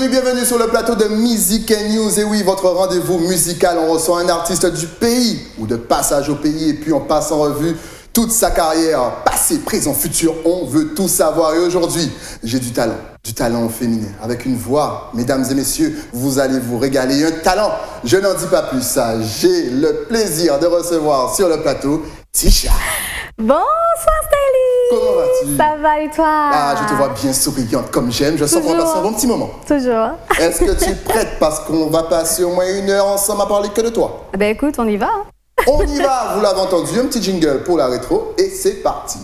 Bienvenue sur le plateau de Music & News. Et oui, votre rendez-vous musical, on reçoit un artiste du pays ou de passage au pays et puis on passe en revue toute sa carrière, passé, présent, futur, on veut tout savoir. Et aujourd'hui, j'ai du talent féminin, avec une voix, mesdames et messieurs, vous allez vous régaler. Un talent, je n'en dis pas plus ça. J'ai le plaisir de recevoir sur le plateau Tisha. Bonsoir Stylie. Comment vas-tu? Ça va et toi? Ah, je te vois bien souriante comme j'aime. Je sens qu'on va passer un bon petit moment. Toujours. Est-ce que tu es prête? Parce qu'on va passer au moins 1 heure ensemble à parler que de toi. Ben écoute, on y va. On y va, vous l'avez entendu, un petit jingle pour la rétro et c'est parti.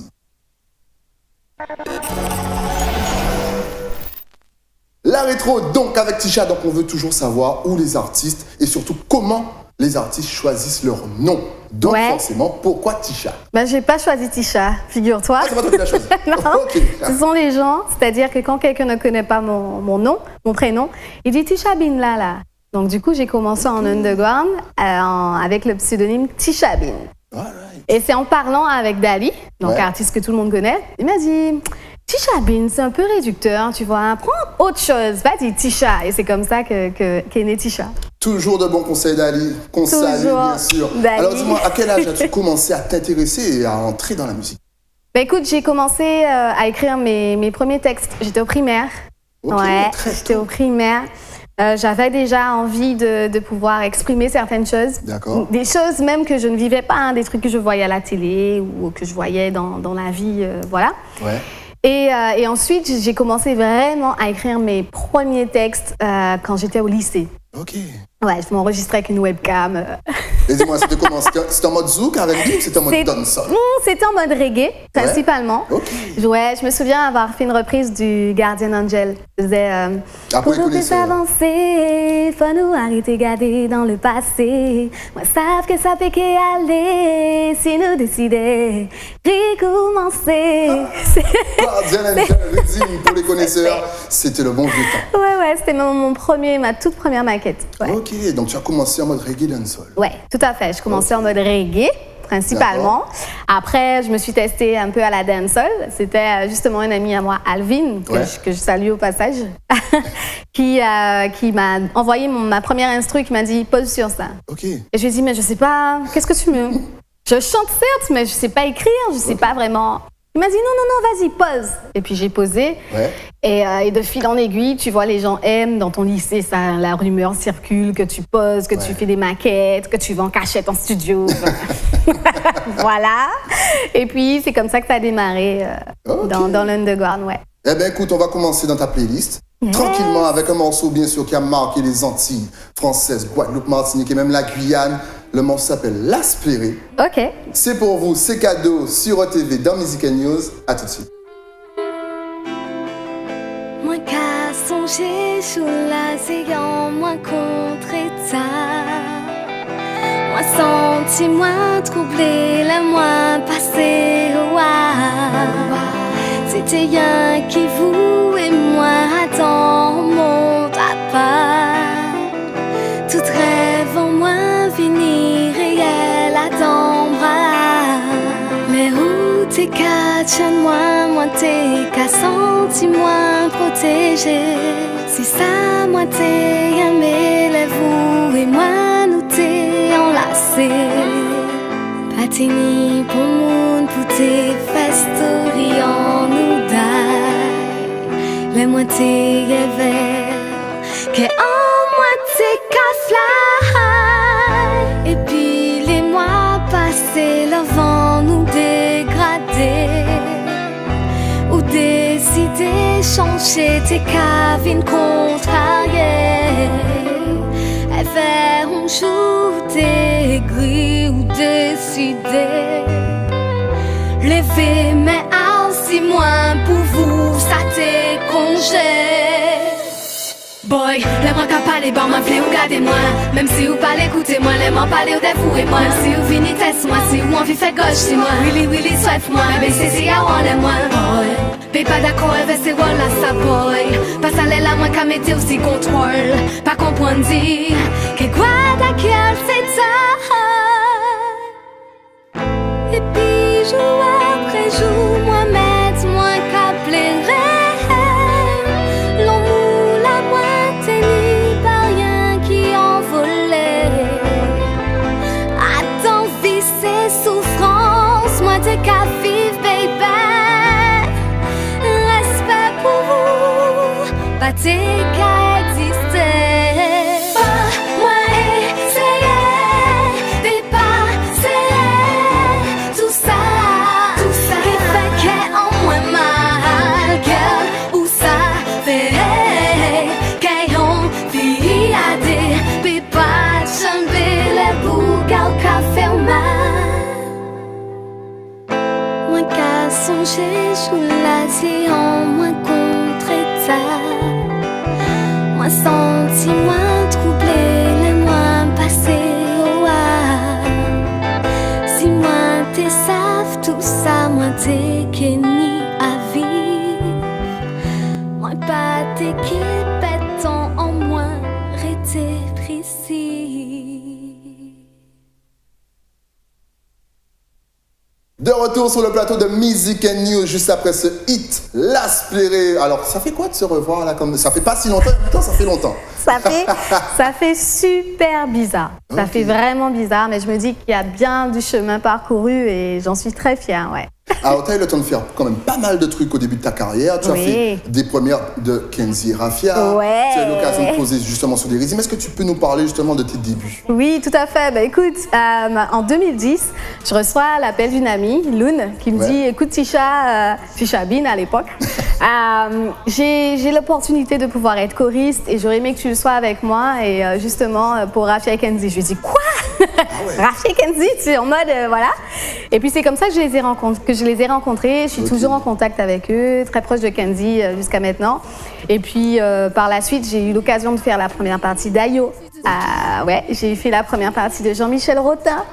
La rétro donc avec Tisha, donc on veut toujours savoir où les artistes et surtout comment les artistes choisissent leur nom. Donc forcément, pourquoi Tisha? Ben j'ai pas choisi Tisha, figure-toi. Ah, c'est pas toi qui l'as choisi? Non, okay. Ce sont les gens, c'est-à-dire que quand quelqu'un ne connaît pas mon nom, mon prénom, il dit Tisha Bin Lala. Donc du coup, j'ai commencé en underground avec le pseudonyme Tisha Bin. Right. Et c'est en parlant avec Dali, donc artiste que tout le monde connaît, il m'a dit Tisha Bin, c'est un peu réducteur, tu vois, prends autre chose, vas-y Tisha. Et c'est comme ça qu'est née Tisha. Toujours de bons conseils Dali, qu'on salue bien sûr. Dali. Alors dis-moi, à quel âge as-tu commencé à t'intéresser et à entrer dans la musique? Ben écoute, j'ai commencé à écrire mes premiers textes, j'étais au primaire. Okay, j'étais au primaire. J'avais déjà envie de pouvoir exprimer certaines choses. D'accord. Des choses même que je ne vivais pas, des trucs que je voyais à la télé ou que je voyais dans la vie, voilà. Ouais. Et ensuite, j'ai commencé vraiment à écrire mes premiers textes quand j'étais au lycée. Ok. Ouais, je m'enregistrais avec une webcam. Et dis-moi, c'était comment? C'était en mode zouk, R&B ou c'était en mode dancehall? C'était en mode reggae, principalement. Ok. Ouais, je me souviens avoir fait une reprise du Guardian Angel. Je faisais pour qu'on puisse avancer, faut nous arrêter garder dans le passé. Moi, savent que ça fait qu'aller si nous décider recommencer. Guardian Angel, Redeem, pour les connaisseurs, c'était le bon vieux temps. Ouais, c'était ma toute première maquette. Ouais. Ok, donc tu as commencé en mode reggae dancehall. Ouais, tout à fait. Je commençais en mode reggae, principalement. Après, je me suis testée un peu à la dancehall. C'était justement un ami à moi, Alvin, que je salue au passage, qui m'a envoyé ma première instru, qui m'a dit « pose sur ça ». Ok. Et je lui ai dit « mais je sais pas, qu'est-ce que tu me... » Je chante certes, mais je sais pas écrire, je sais pas vraiment... Il m'a dit non, vas-y, pose. Et puis j'ai posé. Ouais. Et de fil en aiguille, tu vois, les gens aiment. Dans ton lycée, ça, la rumeur circule que tu poses, que tu fais des maquettes, que tu vas en cachette en studio. Voilà. Et puis c'est comme ça que ça a démarré dans l'underground, ouais. Eh bien écoute, on va commencer dans ta playlist. Tranquillement, avec un morceau bien sûr qui a marqué les Antilles françaises, Guadeloupe, Martinique et même la Guyane. Le morceau s'appelle L'Aspiré. Ok. C'est pour vous, c'est cadeau sur OTV dans Music & News. À tout de suite. Moi qu'à songer sous l'océan, moi contre ça. Moi senti, moi troublé, la moi passé au c'était rien qui vous et moi attend mon papa. Tout rêve en moi venir réel à ton bras. Les routes t'es qu'à moi t'es qu'à senti moi protégé. Si ça moi t'es aimé les vous et moi nous t'es enlacé. Patini pour moun pour tes festes en nous d'ail. Les moitiés rêveurs que en moitié casse la. Et puis les mois passés le vent nous dégrader. Ou décider changer tes cabines contrariées. Et faire un jour des gris ou décider. Lever mes aussi moins pour vous, ça t'est congé. Boy, les moi qu'à parler, bon, m'a fait ou gardez moi. Même si vous parlez, écoutez-moi, les moi parler ou dévouez moi. Même si vous venez test moi, si vous envie fait gauche, c'est moi. Willy, soif moi, mais c'est si y'a on les moi. Boy, mais pas d'accord avec ces voilà ça boy. Pas ça les là, moi qu'à mettre aussi contrôle. Pas comprendre dire, que quoi d'accord c'est ça. Et puis je jour, moi mettre, moi caplerai. L'amour, la boîte, ni pas rien qui envolait. Attends, vie, c'est souffrance, moi t'es qu'à vivre, baby. Respect pour vous, pas t'es qu'à exister. Songer sous la en moi contre ça. Moi senti, moi troublé, les mois passés au si moi t'es savent tout ça, moi t'es qu'uni à vivre. Moi pas t'es qui pétant en moi, rété précis. De retour sur le plateau de Music & News, juste après ce hit, L'Aspiré. Alors, ça fait quoi de se revoir là comme... Ça fait pas si longtemps, pourtant ça fait longtemps. Ça fait super bizarre. Ça fait vraiment bizarre, mais je me dis qu'il y a bien du chemin parcouru et j'en suis très fière, ouais. Alors, tu as eu le temps de faire quand même pas mal de trucs au début de ta carrière. Tu as fait des premières de Kenzie Raffia. Ouais. Tu as eu l'occasion de poser justement sur des rythmes. Est-ce que tu peux nous parler justement de tes débuts? Oui, tout à fait. Bah, écoute, en 2010, je reçois l'appel d'une amie, Loun, qui me dit « Écoute, Tisha Bin à l'époque, j'ai l'opportunité de pouvoir être choriste et j'aurais aimé que tu le sois avec moi et justement pour Raffia et Kenzie. » Je lui ai dit « Quoi? Raffia et Kenzie ?» Tu es en mode voilà. Et puis c'est comme ça que je les ai rencontrés. Je suis toujours en contact avec eux, très proche de Kenzie jusqu'à maintenant. Et puis par la suite, j'ai eu l'occasion de faire la première partie d'Ayo. J'ai fait la première partie de Jean-Michel Rotin.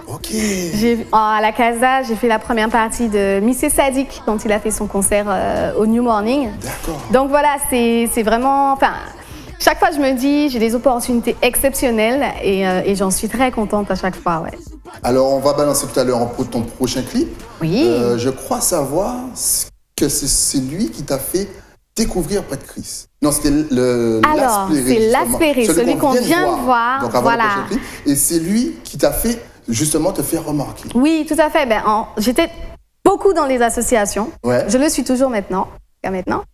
À la Casa, j'ai fait la première partie de Missé Sadik quand il a fait son concert au New Morning. D'accord. Donc voilà, c'est vraiment... Chaque fois, je me dis, j'ai des opportunités exceptionnelles et j'en suis très contente à chaque fois, ouais. Alors, on va balancer tout à l'heure ton prochain clip. Oui. Je crois savoir que c'est lui qui t'a fait découvrir Près de Chris. Non, c'était L'Aspiré, celui qu'on vient de voir. Donc, avant le prochain clip. Et c'est lui qui t'a fait justement te faire remarquer. Oui, tout à fait. J'étais beaucoup dans les associations. Ouais. Je le suis toujours maintenant, jusqu'à maintenant.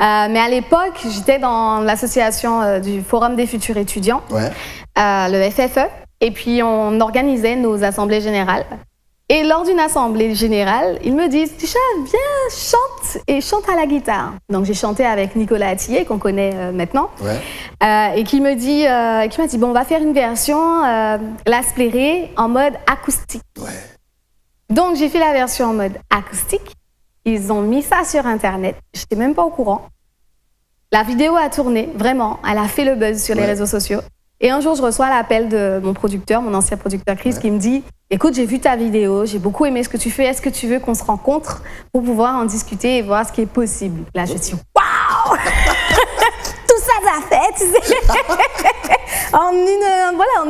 Mais à l'époque, j'étais dans l'association du Forum des futurs étudiants, le FFE, et puis on organisait nos assemblées générales. Et lors d'une assemblée générale, ils me disent « Tisha, viens, chante à la guitare ». Donc j'ai chanté avec Nicolas Attier, qu'on connaît maintenant, et qui m'a dit « Bon, on va faire une version L'Aspiré en mode acoustique ». Donc j'ai fait la version en mode acoustique. Ils ont mis ça sur Internet. Je n'étais même pas au courant. La vidéo a tourné, vraiment. Elle a fait le buzz sur les réseaux sociaux. Et un jour, je reçois l'appel de mon producteur, mon ancien producteur Chris, qui me dit « Écoute, j'ai vu ta vidéo, j'ai beaucoup aimé ce que tu fais. Est-ce que tu veux qu'on se rencontre pour pouvoir en discuter et voir ce qui est possible ?» Là, je suis « Waouh !» Tout ça, ça fait, tu sais. En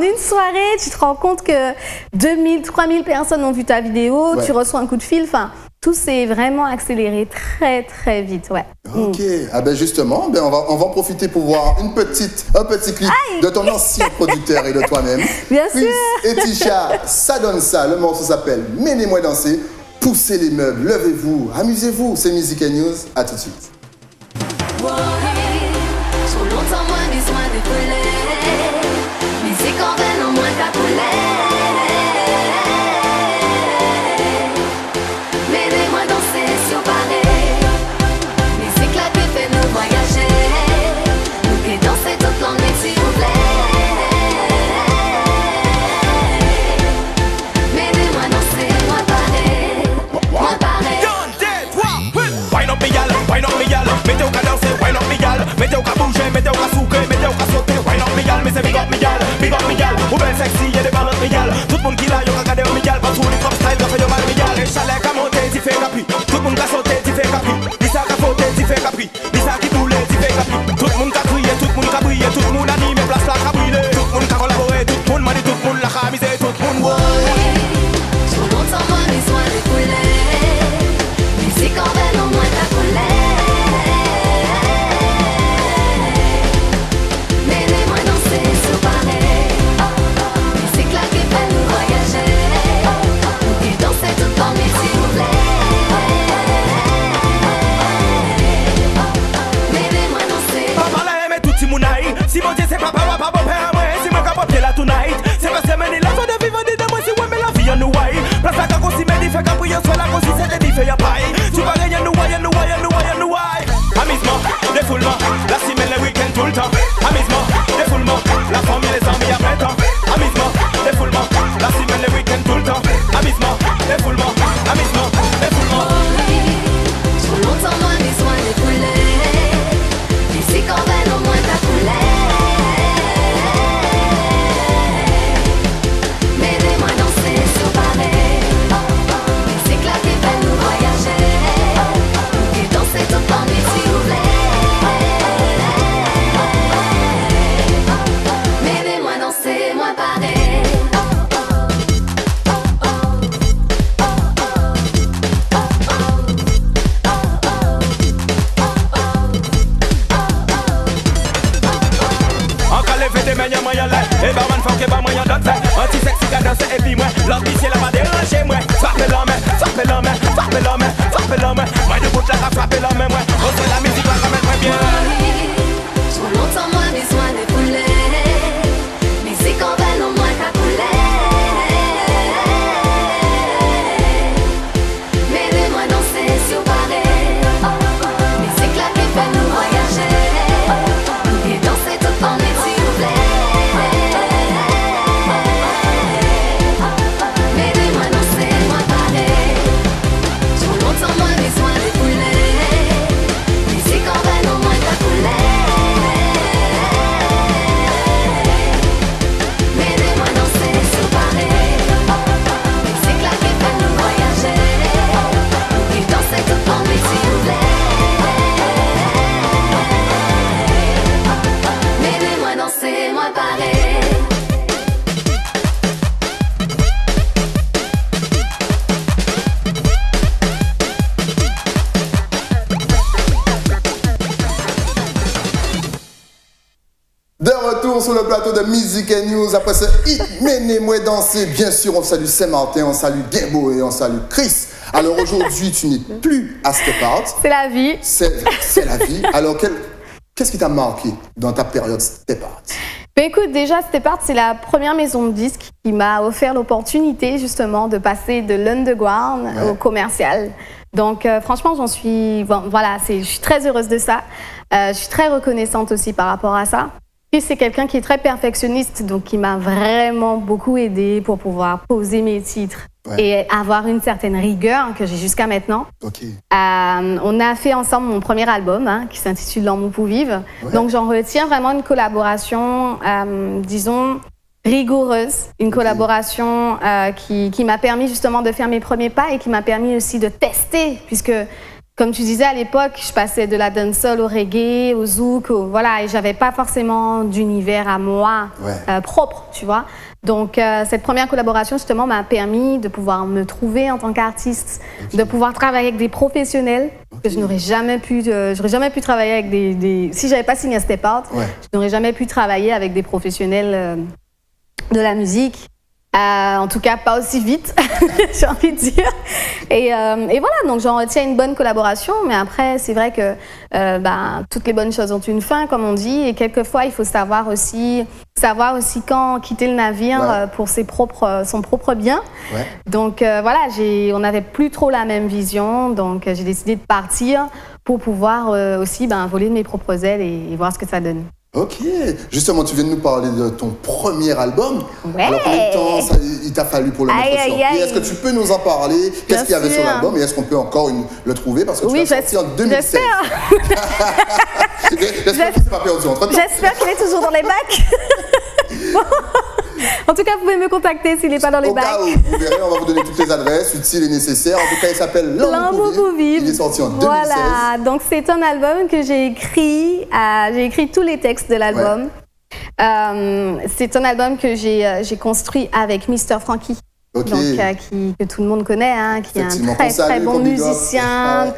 une soirée, tu te rends compte que 2000, 3000 personnes ont vu ta vidéo, tu reçois un coup de fil, tout s'est vraiment accéléré très très vite, Ok, justement, on va en profiter pour voir un petit clip de ton ancien producteur et de toi-même. Bien sûr. Et Tisha, ça donne ça. Le morceau s'appelle « Menez-moi danser ». Poussez les meubles, levez-vous, amusez-vous. C'est Music & News. À tout de suite. Trop longtemps, moi, besoin de voler. Musique en veine, en moins qu'à Wind up me, oui, on soit là, qu'on s'y c'est des fait y'a paille. Tu vas gagner, nous voyons, nous voyons, nous voyons, nous voyons. Amusement, défoulement, la semaine, le week-end, tout le temps. Amusement, défoulement, la famille, les amis, à 20 ans. Amusement, défoulement, la semaine, le week-end, tout le temps. Amusement, défoulement, amusement, défoulement. Trop longtemps, moi, les soins découlés. Ici, quand même, au moins, t'as coulé. Mais dis-moi danser sur Paris. Et s'éclater, pas nous voyager. Et danser tout en nuit, si vous voulez. Mais dis-moi danser, moi Paris. Et barman faut que moyen d'autre fait anti-sexy qu'à danser et puis moi l'ambition là va déranger moi. Frappez la main, frappez la main, frappez la main, frappez la main. Moi de bout là à frapper la main moi. On fait la musique là quand même très bien. Trop longtemps moi besoin de couler. Mais c'est quand même au moins qu'à couler. Mais dis-moi danser sur Paris. Mais c'est claquer fait nous voyager. Et danser tout en nuit s'il vous plaît. Sur le plateau de Music & News après ce hit Menez-moi danser. Bien sûr, on salue Saint-Martin, on salue Gimbo et on salue Chris. Alors aujourd'hui, tu n'es plus à Step Out. C'est la vie. C'est la vie. Alors qu'est-ce qui t'a marqué dans ta période Step Out? Ben écoute, déjà Step Out, c'est la première maison de disques qui m'a offert l'opportunité justement de passer de l'underground au commercial. Donc franchement, je suis très heureuse de ça. Je suis très reconnaissante aussi par rapport à ça. Puis c'est quelqu'un qui est très perfectionniste, donc qui m'a vraiment beaucoup aidé pour pouvoir poser mes titres et avoir une certaine rigueur que j'ai jusqu'à maintenant. Okay. On a fait ensemble mon premier album qui s'intitule L'amour pour vivre. Donc j'en retiens vraiment une collaboration, disons, rigoureuse, une collaboration qui m'a permis justement de faire mes premiers pas et qui m'a permis aussi de tester, puisque comme tu disais à l'époque, je passais de la dancehall au reggae, au zouk, et j'avais pas forcément d'univers à moi propre, tu vois. Donc cette première collaboration justement m'a permis de pouvoir me trouver en tant qu'artiste, de pouvoir travailler avec des professionnels que je n'aurais jamais pu, travailler avec des si j'avais pas signé Step Out, je n'aurais jamais pu travailler avec des professionnels de la musique. En tout cas, pas aussi vite, j'ai envie de dire. Et voilà, donc j'en retiens une bonne collaboration, mais après, c'est vrai que toutes les bonnes choses ont une fin, comme on dit, et quelquefois, il faut savoir aussi quand quitter le navire pour son propre bien. Ouais. Donc voilà, on n'avait plus trop la même vision, donc j'ai décidé de partir pour pouvoir aussi voler de mes propres ailes et voir ce que ça donne. Ok, justement, tu viens de nous parler de ton premier album. Ouais. Alors, combien de temps il t'a fallu pour le mettre sur pied? Est-ce que tu peux nous en parler? Qu'est-ce qu'il y avait sur l'album et est-ce qu'on peut encore le trouver? Parce que tu l'as sorti en 2016. J'espère qu'il ne s'est pas perdu entre temps. J'espère qu'il est toujours dans les bacs. En tout cas, vous pouvez me contacter s'il n'est pas dans les bacs. Vous verrez, on va vous donner toutes les adresses utiles et nécessaires. En tout cas, il s'appelle L'amour pour vivre. Il est sorti en 2016. Voilà, donc c'est un album que j'ai écrit. J'ai écrit tous les textes de l'album. Ouais. C'est un album que j'ai construit avec Mr. Frankie. Okay. Donc, que tout le monde connaît, qui est un très bon musicien,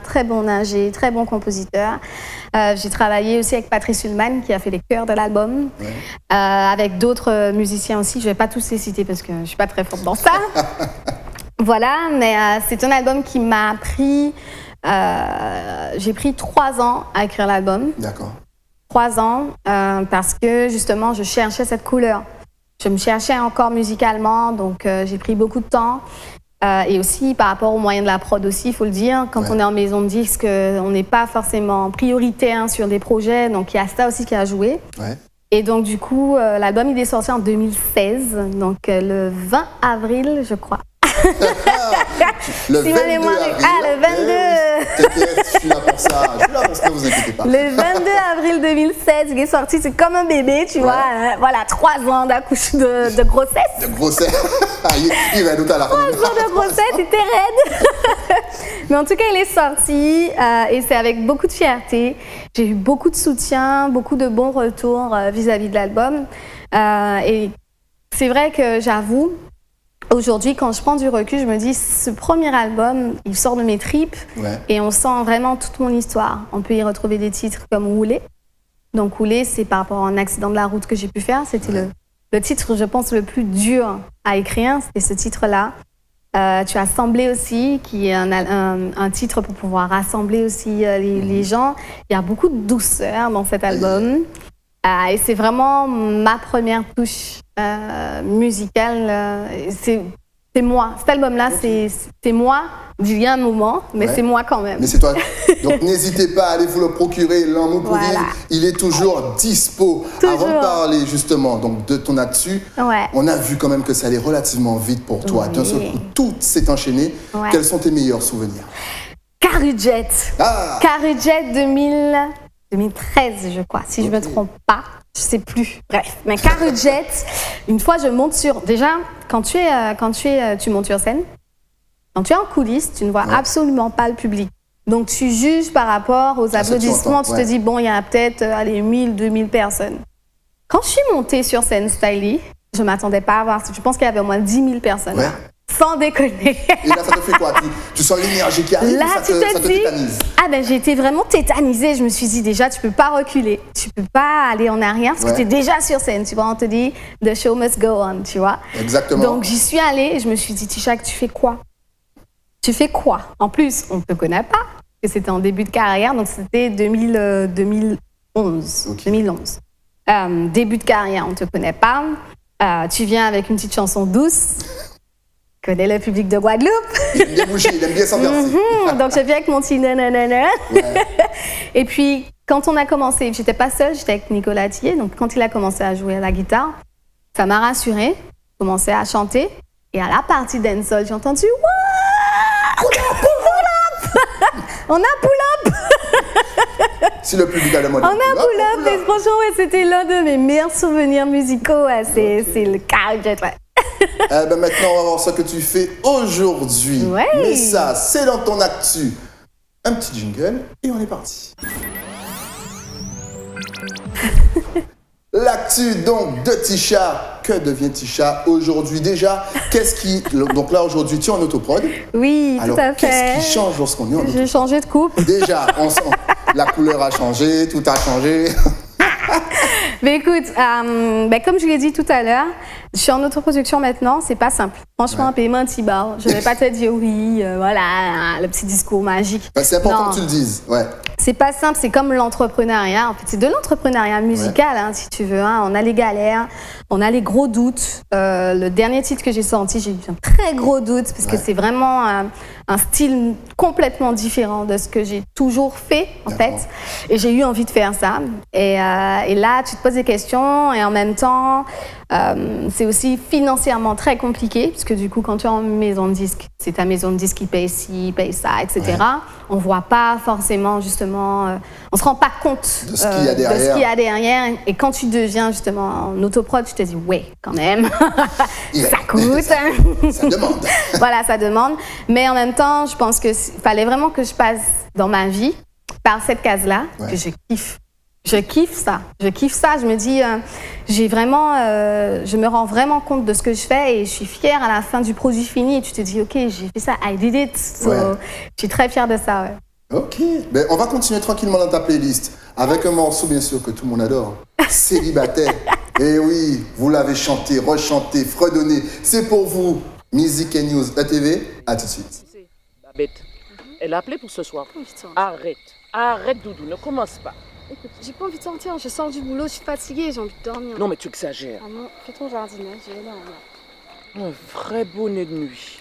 très bon ingé, très bon compositeur. J'ai travaillé aussi avec Patrice Ullman qui a fait les chœurs de l'album, avec d'autres musiciens aussi. Je ne vais pas tous les citer parce que je ne suis pas très forte dans ça. Voilà, mais c'est un album qui m'a pris... j'ai pris 3 ans à écrire l'album. D'accord. 3 ans, parce que justement, je cherchais cette couleur. Je me cherchais encore musicalement, donc j'ai pris beaucoup de temps. Et aussi par rapport aux moyens de la prod aussi, il faut le dire, quand on est en maison de disque, on n'est pas forcément prioritaire sur des projets, donc il y a ça aussi qui a joué. Ouais. Et donc du coup, l'album il est sorti en 2016, donc le 20 avril, je crois. Le 22 avril. Ah, le 22 TTS, je suis là pour ça, ne vous inquiétez pas. Le 22 avril 2016, il est sorti, c'est comme un bébé, tu vois. Voilà, 3 ans de grossesse. De grossesse. Il va nous à la 3 ans de grossesse, c'était raide. Mais en tout cas, il est sorti et c'est avec beaucoup de fierté. J'ai eu beaucoup de soutien, beaucoup de bons retours vis-à-vis de l'album. Et c'est vrai que j'avoue, aujourd'hui, quand je prends du recul, je me dis, ce premier album, il sort de mes tripes et on sent vraiment toute mon histoire. On peut y retrouver des titres comme Rouler. Donc Rouler, c'est par rapport à un accident de la route que j'ai pu faire. C'était le titre, je pense, le plus dur à écrire. C'était ce titre-là. Tu as Semblé aussi, qui est un titre pour pouvoir rassembler aussi les gens. Il y a beaucoup de douceur dans cet album. Et c'est vraiment ma première touche musicale. C'est moi. Cet album-là, c'est moi d'il y a un moment, mais c'est moi quand même. Mais c'est toi. Donc n'hésitez pas à aller vous le procurer. L'Amour-Pouville, il est toujours dispo. Avant de parler justement donc, de ton actu, on a vu quand même que ça allait relativement vite pour toi. D'un seul coup, tout s'est enchaîné. Quels sont tes meilleurs souvenirs? Carujet. Carujet 2013, je crois, si je ne me trompe pas. Je sais plus. Bref, mais Carujet, une fois je monte sur... Déjà, quand tu montes sur scène, quand tu es en coulisses, tu ne vois absolument pas le public. Donc tu juges par rapport aux applaudissements. Tu te dis, bon, il y a peut-être 1000, 2000 personnes. Quand je suis montée sur scène Stylie, je ne m'attendais pas à voir... Je pense qu'il y avait au moins 10 000 personnes. Là. Sans déconner. Et là, ça te fait quoi? Tu sens l'énergie qui arrive? Là, ça te tétanise? Ah ben, j'ai été vraiment tétanisée. Je me suis dit, déjà, tu peux pas reculer. Tu peux pas aller en arrière parce que tu es déjà sur scène. Tu vois, on te dit, the show must go on, tu vois. Exactement. Donc, j'y suis allée et je me suis dit, Tchak, tu fais quoi? Tu fais quoi? En plus, on ne te connaît pas. Parce que c'était en début de carrière, donc c'était 2011. 2011. Début de carrière, on ne te connaît pas. Tu viens avec une petite chanson douce. Connais le public de Guadeloupe. Il aime bien bouger, il aime bien s'ambiancer. Donc, je viens avec mon petit nanana. Et puis, quand on a commencé, j'étais pas seule, j'étais avec Nicolas Thier. Donc, quand il a commencé à jouer à la guitare, ça m'a rassurée. J'ai commencé à chanter. Et à la partie dancehall, j'ai entendu « Pull up! On a pull up !» Si le public a le mot. On a pull up. Et franchement, c'était l'un de mes meilleurs souvenirs musicaux. C'est le Carujet, maintenant, on va voir ce que tu fais aujourd'hui. Mais ça, c'est dans ton actu. Un petit jingle et on est parti. L'actu donc de Tisha. Que devient Tisha aujourd'hui déjà? Donc là, aujourd'hui, tu es en autoprod. Oui, alors, tout à fait. Qu'est-ce qui change lorsqu'on est en autoprod? J'ai changé de coupe. Déjà, la couleur a changé, tout a changé. Mais écoute, comme je l'ai dit tout à l'heure, je suis en autoproduction maintenant, c'est pas simple. Franchement, paiement Tibar, je vais pas te dire oui, voilà, le petit discours magique. C'est important que tu le dises, C'est pas simple, c'est comme l'entrepreneuriat. En fait, c'est de l'entrepreneuriat musical, si tu veux. On a les galères, on a les gros doutes. Le dernier titre que j'ai sorti, j'ai eu un très gros doute parce que c'est vraiment un style complètement différent de ce que j'ai toujours fait, en fait. Et j'ai eu envie de faire ça. Et là, tu te poses des questions et en même temps, c'est aussi financièrement très compliqué puisque du coup, quand tu es en maison de disque, c'est ta maison de disque qui paye ci, paye ça, etc. On ne voit pas forcément, justement, on ne se rend pas compte de ce qu'il y a derrière. Et quand tu deviens justement en autoprod, tu te dis, quand même, ça coûte. Ça demande. Voilà, ça demande. Mais en même temps, je pense qu'il fallait vraiment que je passe dans ma vie par cette case-là, que je kiffe. Je kiffe ça. Je me dis, je me rends vraiment compte de ce que je fais et je suis fière à la fin du produit fini. Et tu te dis, ok, j'ai fait ça, I did it. So, je suis très fière de ça. Ok. On va continuer tranquillement dans ta playlist avec un morceau, bien sûr, que tout le monde adore. Célibataire. Et oui, vous l'avez chanté, rechanté, fredonné. C'est pour vous. Music and News, la TV. À tout de suite. Babette, elle a appelé pour ce soir. Arrête, Doudou, ne commence pas. Écoute, j'ai pas envie de sortir, je sors du boulot, je suis fatiguée, j'ai envie de dormir. Non, mais tu exagères. Ah non, fais ton jardinage, je vais dormir. Un vrai bonnet de nuit.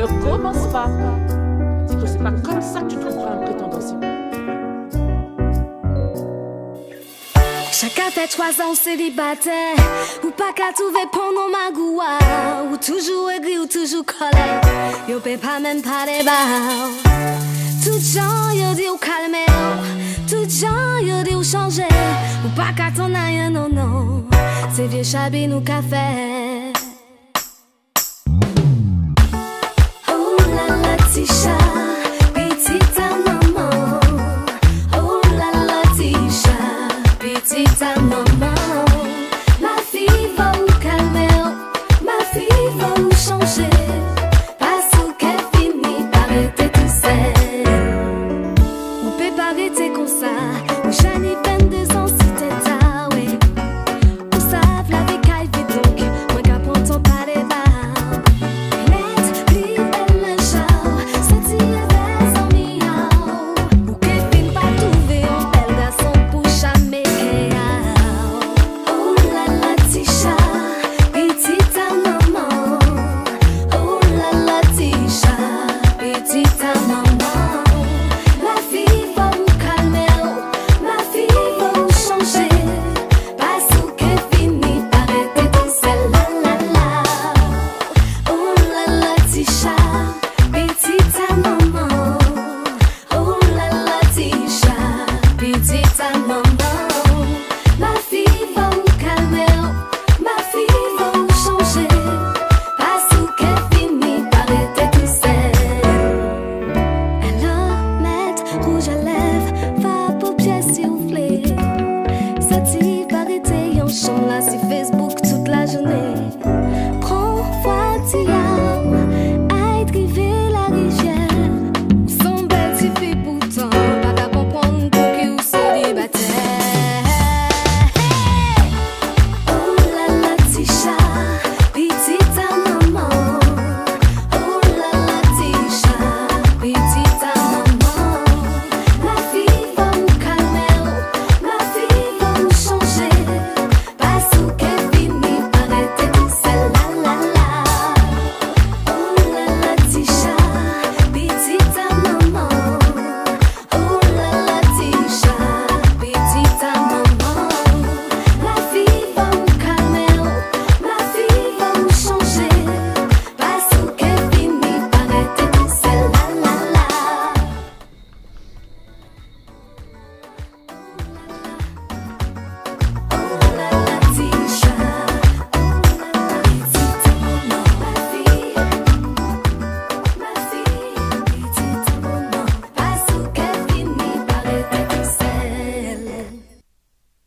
Ne commence pas. Dis que c'est pas comme ça que tu trouveras un prétendant sérieux. Chacun fait 3 ans célibataire, ou pas qu'à trouver pendant ma goua, ou toujours aigri ou toujours colère, yo paie pas même pas les barres. Tout gens yo dit ou calmer, tout gens yo dit ou changer, ou pas qu'à t'en aille, non non, c'est vieux chabine ou café. Oh la la Tisha, petite maman, oh la la Tisha. Petite maman, ma fille va ou calmer, ma fille va ou changer, parce qu'elle finit par être tout seul. Ou peut pas arrêter comme ça, ou j'en ai 22 ans si t'es tard, ouais. Ou savent la vie qu'elle vit donc, moi qu'à prendre ton pas les barres. Net, plus belle le show, c'est dire des amis, ou qu'elle finit pas trouver un bel garçon pour jamais.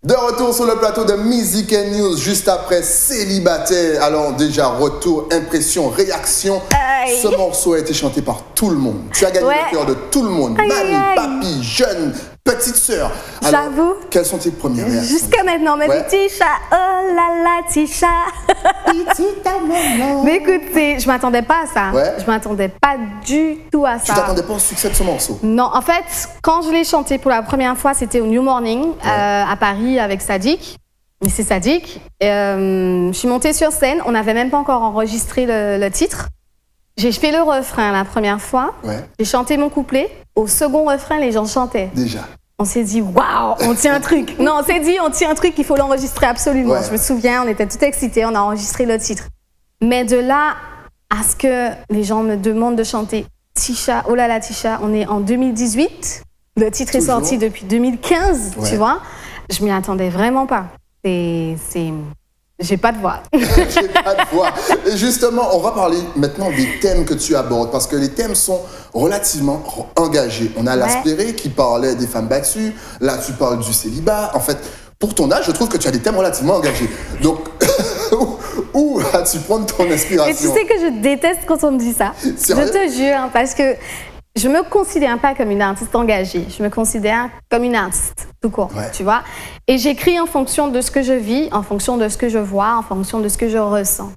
De retour sur le plateau de Music and News, juste après Célibataire. Alors déjà, retour, impression, réaction. Aïe. Ce morceau a été chanté par tout le monde. Tu as gagné le cœur de tout le monde. Aïe, Mamie, aïe. papy, jeune, petite sœur. Alors, J'avoue. quelles sont tes premières réactions? Jusqu'à maintenant, mais Ouais. Tisha, oh là là, Tisha. Mais écoutez, je m'attendais pas à ça. Ouais. Je m'attendais pas du tout à Tu ça. t'attendais pas au succès de ce morceau? Non, en fait, quand je l'ai chanté pour la première fois, c'était au New Morning à Paris avec Sadik. C'est Sadik. Je suis montée sur scène. On n'avait même pas encore enregistré le titre. J'ai fait le refrain la première fois. Ouais, J'ai chanté mon couplet. Au second refrain, les gens chantaient. déjà. On s'est dit, waouh, on tient un truc. Non, on s'est dit, on tient un truc, il faut l'enregistrer absolument. Ouais. Je me souviens, on était tout excités, on a enregistré le titre. Mais de là à ce que les gens me demandent de chanter Tisha, oh là là Tisha, on est en 2018. Le titre est Toujours. sorti depuis 2015, Ouais. tu vois. Je m'y attendais vraiment pas. J'ai pas de voix. J'ai pas de voix. Et justement, on va parler maintenant des thèmes que tu abordes, parce que les thèmes sont relativement engagés. On a l'Aspéré qui parlait des femmes battues, là tu parles du célibat. En fait, pour ton âge, je trouve que tu as des thèmes relativement engagés. Donc, où as-tu prendre ton inspiration? Mais tu sais que je déteste quand on me dit ça. Sérieux? Je te jure, hein, parce que je me considère pas comme une artiste engagée. Je me considère comme une artiste, tout court, Ouais. tu vois. Et j'écris en fonction de ce que je vis, en fonction de ce que je vois, en fonction de ce que je ressens.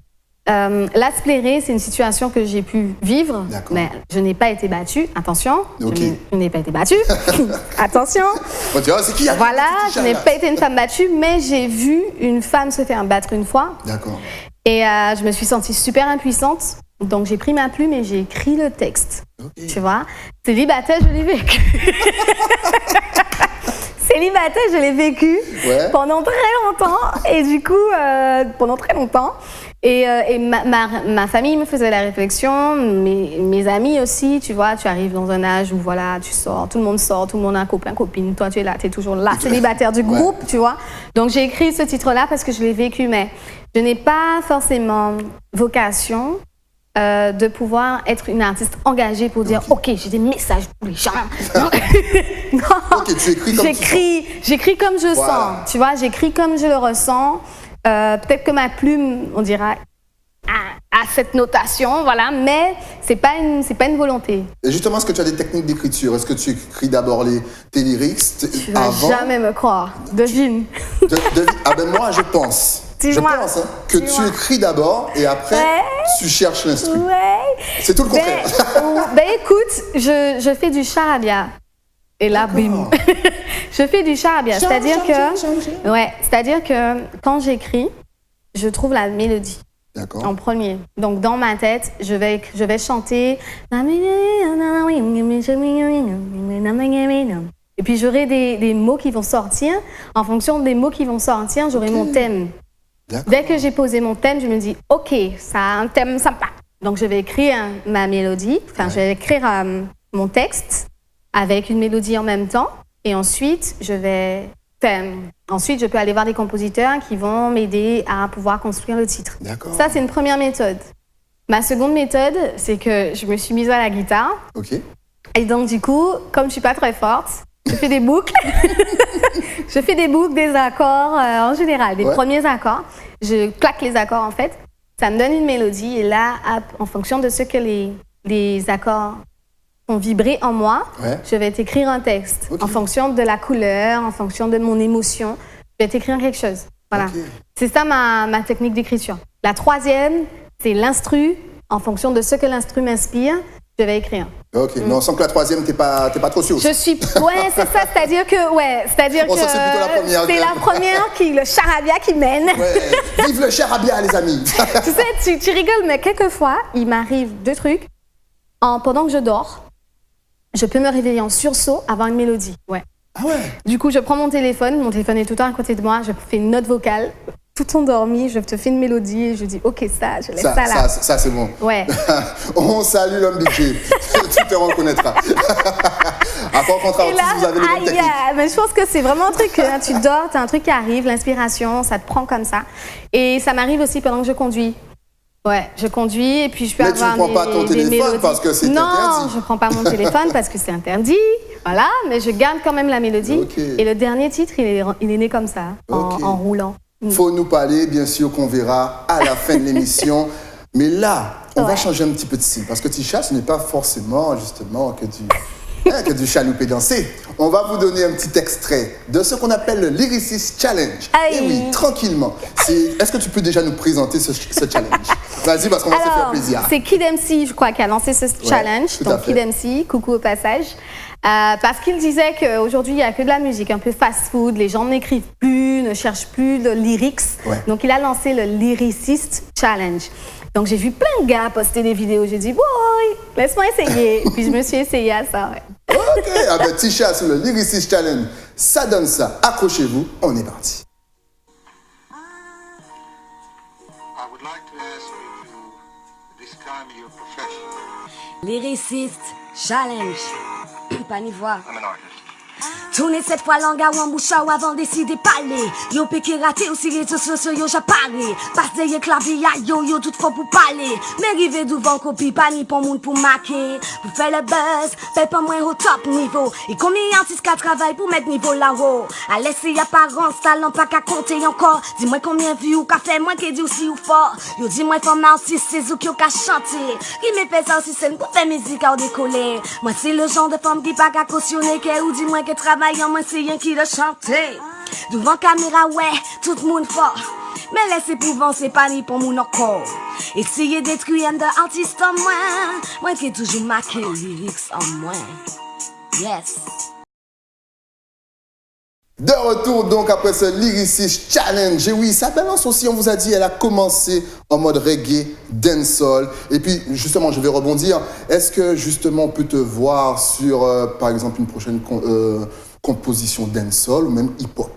L'Aspéré, c'est une situation que j'ai pu vivre, D'accord. mais je n'ai pas été battue. Attention, Ok. je n'ai pas été battue. Attention. Bon, tu vois, c'est qui a Voilà, Tisha, je n'ai là? pas été une femme battue, mais j'ai vu une femme se faire battre une fois. D'accord. Et je me suis sentie super impuissante. Donc j'ai pris ma plume et j'ai écrit le texte. Okay. Tu vois, célibataire, je l'ai vécu. Célibataire, je l'ai vécu pendant très longtemps. Et du coup, pendant très longtemps. Et ma famille me faisait la réflexion, mes amis aussi, tu vois, tu arrives dans un âge où voilà, tu sors, tout le monde a un copain, copine, toi tu es là, tu es toujours là, célibataire du groupe, tu vois. Donc j'ai écrit ce titre-là parce que je l'ai vécu, mais je n'ai pas forcément vocation de pouvoir être une artiste engagée pour dire ok, j'ai des messages pour les gens. Non. Ok, tu écris comme j'écris comme je sens, tu vois, j'écris comme je le ressens. Peut-être que ma plume, on dira, a cette notation, voilà, mais c'est pas une volonté. Et justement, est-ce que tu as des techniques d'écriture? Est-ce que tu écris d'abord tes lyrics avant? Tu vas jamais me croire. Devine. Ah ben moi, je pense. Je pense que tu écris d'abord et après, tu cherches l'instru. C'est tout le contraire. Ben écoute, je fais du charabia. Et là, bim. Je fais du charabia. C'est-à-dire que quand j'écris, je trouve la mélodie. D'accord. En premier. Donc dans ma tête, je vais chanter. Et puis j'aurai des mots qui vont sortir. En fonction des mots qui vont sortir, j'aurai mon thème. Dès que j'ai posé mon thème, je me dis ok, ça a un thème sympa. Donc je vais écrire ma mélodie. Enfin, je vais écrire mon texte avec une mélodie en même temps. Et ensuite, ensuite, je peux aller voir des compositeurs qui vont m'aider à pouvoir construire le titre. D'accord. Ça, c'est une première méthode. Ma seconde méthode, c'est que je me suis mise à la guitare. Ok. Et donc, du coup, comme je suis pas très forte, je fais des boucles. Je fais des boucles, des accords en général, des premiers accords. Je claque les accords, en fait. Ça me donne une mélodie. Et là, en fonction de ce que les accords ont vibré en moi, je vais t'écrire un texte. En fonction de la couleur, en fonction de mon émotion, je vais t'écrire quelque chose. Voilà. C'est ça ma technique d'écriture. La troisième, c'est l'instru. En fonction de ce que l'instru m'inspire, je vais écrire. Ok, mais on sent que la troisième, t'es pas trop sûre. C'est ça, c'est-à-dire que, on sent que c'est plutôt la première. C'est la première le charabia qui mène. Ouais. Vive le charabia, les amis. Tu sais, tu rigoles, mais quelquefois, il m'arrive deux trucs. Pendant que je dors, je peux me réveiller en sursaut, avoir une mélodie. Ouais. Ah ouais. Du coup, je prends mon téléphone est tout le temps à côté de moi, je fais une note vocale. Tout endormi, je te fais une mélodie et je dis ok, je laisse ça là. Ça c'est bon. Ouais. On salue l'homme DJ. Tu te reconnaîtras. Après, en contraire, vous avez les bonnes techniques. Mais je pense que c'est vraiment un truc, tu dors, t'as un truc qui arrive, l'inspiration, ça te prend comme ça. Et ça m'arrive aussi pendant que je conduis. Ouais, je conduis et puis je peux avoir tu ne prends pas ton téléphone parce que c'est interdit. Non, je ne prends pas mon téléphone parce que c'est interdit. Voilà, mais je garde quand même la mélodie. Et le dernier titre, il est né comme ça, en roulant. Faut nous parler, bien sûr, qu'on verra à la fin de l'émission. Mais là, on va changer un petit peu de style. Parce que Tisha, ce n'est pas forcément, justement, que du chaloupé dansé. On va vous donner un petit extrait de ce qu'on appelle le Lyricist Challenge. Et oui, tranquillement. Est-ce que tu peux déjà nous présenter ce challenge? Vas-y, parce qu'on va se faire plaisir. C'est Kid MC, je crois, qui a lancé ce challenge. Donc Kid MC, coucou au passage. Parce qu'il disait qu'aujourd'hui, il n'y a que de la musique, un peu fast-food, les gens n'écrivent plus, ne cherchent plus de lyrics. Donc, il a lancé le Lyricist Challenge. Donc, j'ai vu plein de gars poster des vidéos. J'ai dit, boy, laisse-moi essayer. Et puis, je me suis essayée à ça, Ok, avec Tisha sur le Lyricist Challenge, ça donne ça. Accrochez-vous, on est parti. I would like to ask you to describe your profession. Lyricist Challenge. Pas ni voir. I'm an artist. Tournez cette fois langue ou en bouche ou avant décider parler. Yo péké raté aussi les sociaux yo j'apparais. Passe derrière clavier yo tout fort pour parler. Mais rive devant copie pas ni pour monde pour marquer. Pour faire le buzz, paye pas moins au top niveau. Et combien d'artistes qui travaillent pour mettre niveau là-haut. À laisser apparence, talent pas qu'à compter encore. Dis-moi combien vues ou qu'a fait moins que dit aussi ou fort. Yo dis-moi format aussi c'est ou qui qu'a chanté. Qui me fait ça aussi c'est une fait musique à décoller. Moi c'est le genre de femme qui pas qu'à cautionner que ou dis-moi que travaille en moi c'est rien qui le chanter. Devant caméra ouais, tout le monde fort. Mais laissez pour c'est pas ni pour mon encore. Essayez détruire un artiste en moins. Moi qui ai toujours marqué lyrics en moins. Yes. De retour donc après ce Lyricist Challenge. Et oui, ça balance aussi, on vous a dit, elle a commencé en mode reggae, dancehall. Et puis justement, je vais rebondir. Est-ce que justement on peut te voir sur, par exemple, une prochaine composition dancehall ou même hip-hop?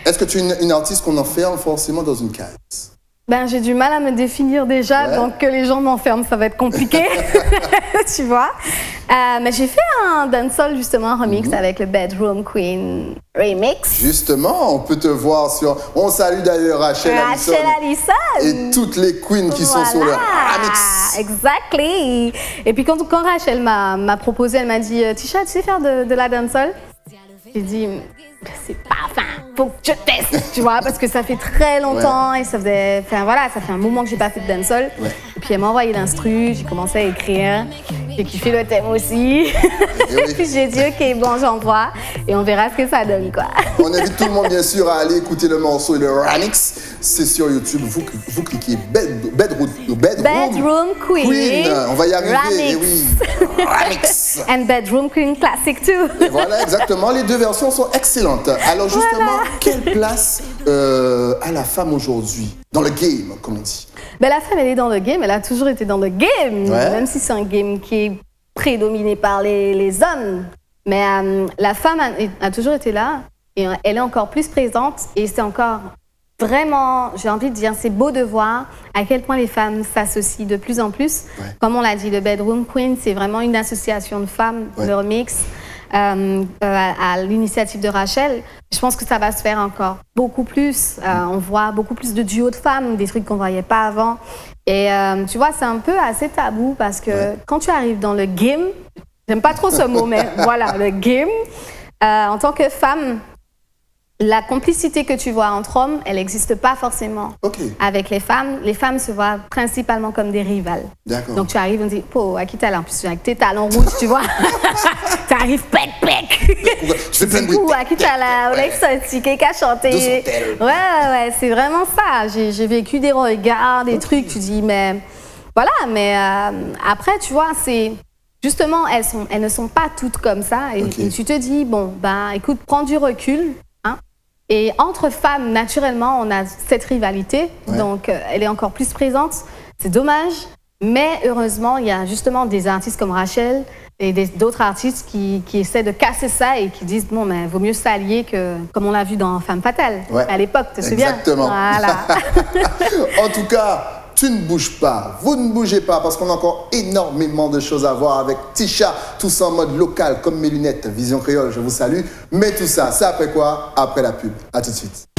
Est-ce que tu es une artiste qu'on enferme forcément dans une case? Ben, j'ai du mal à me définir déjà, donc que les gens m'enferment, ça va être compliqué, tu vois. Mais j'ai fait un dancehall, justement, un remix avec le Bedroom Queen remix. Justement, on peut te voir sur... On salue d'ailleurs Rachel Allison. Et toutes les queens qui sont sur le remix. Exactly. Et puis quand Rachel m'a proposé, elle m'a dit « Tisha, tu sais faire de la dancehall ?» J'ai dit « c'est pas... Enfin, faut que je teste, tu vois, parce que ça fait très longtemps et ça fait un moment que j'ai pas fait de dancehall. Ouais. Et puis elle m'a envoyé l'instru, j'ai commencé à écrire, j'ai kiffé le thème aussi. Et puis j'ai dit ok, bon, j'envoie et on verra ce que ça donne, quoi. On invite tout le monde bien sûr à aller écouter le morceau et le remix. C'est sur YouTube, vous cliquez Bedroom Queen. On va y arriver. Remix. Et oui, remix. And Bedroom Queen Classic too. Et voilà, exactement, les deux versions sont excellentes. Alors justement, quelle place a la femme aujourd'hui dans le game, comme on dit? Ben, la femme, elle est dans le game, elle a toujours été dans le game, même si c'est un game qui est prédominé par les hommes. Mais la femme a toujours été là et elle est encore plus présente et c'est encore vraiment, j'ai envie de dire, c'est beau de voir à quel point les femmes s'associent de plus en plus. Ouais. Comme on l'a dit, le Bedroom Queen, c'est vraiment une association de femmes, le remix. À l'initiative de Rachel, je pense que ça va se faire encore beaucoup plus. On voit beaucoup plus de duos de femmes, des trucs qu'on ne voyait pas avant. Et tu vois, c'est un peu assez tabou parce que quand tu arrives dans le game, j'aime pas trop ce mot, mais voilà, le game, en tant que femme, la complicité que tu vois entre hommes, elle n'existe pas forcément avec les femmes. Les femmes se voient principalement comme des rivales. Donc tu arrives, on dit, oh, à qui t'as là? En plus, avec tes talons rouges, tu vois. Tu arrives, pec. Tu fais plein de bruit. À qui t'as là? On exotique, qui a chanté. Ouais, c'est vraiment ça. J'ai vécu des regards, des trucs, tu dis, mais voilà. Mais après, tu vois, c'est... Justement, elles ne sont pas toutes comme ça. Et tu te dis, bon, ben, écoute, prends du recul. Et entre femmes, naturellement, on a cette rivalité, donc elle est encore plus présente. C'est dommage, mais heureusement, il y a justement des artistes comme Rachel et d'autres artistes qui essaient de casser ça et qui disent, bon, mais vaut mieux s'allier que, comme on l'a vu dans Femme Fatale, à l'époque, tu te souviens? Exactement. Voilà. En tout cas, tu ne bouges pas, vous ne bougez pas parce qu'on a encore énormément de choses à voir avec Tisha, tout ça en mode local comme mes lunettes, Vision Créole, je vous salue. Mais tout ça, c'est après quoi? Après la pub. À tout de suite.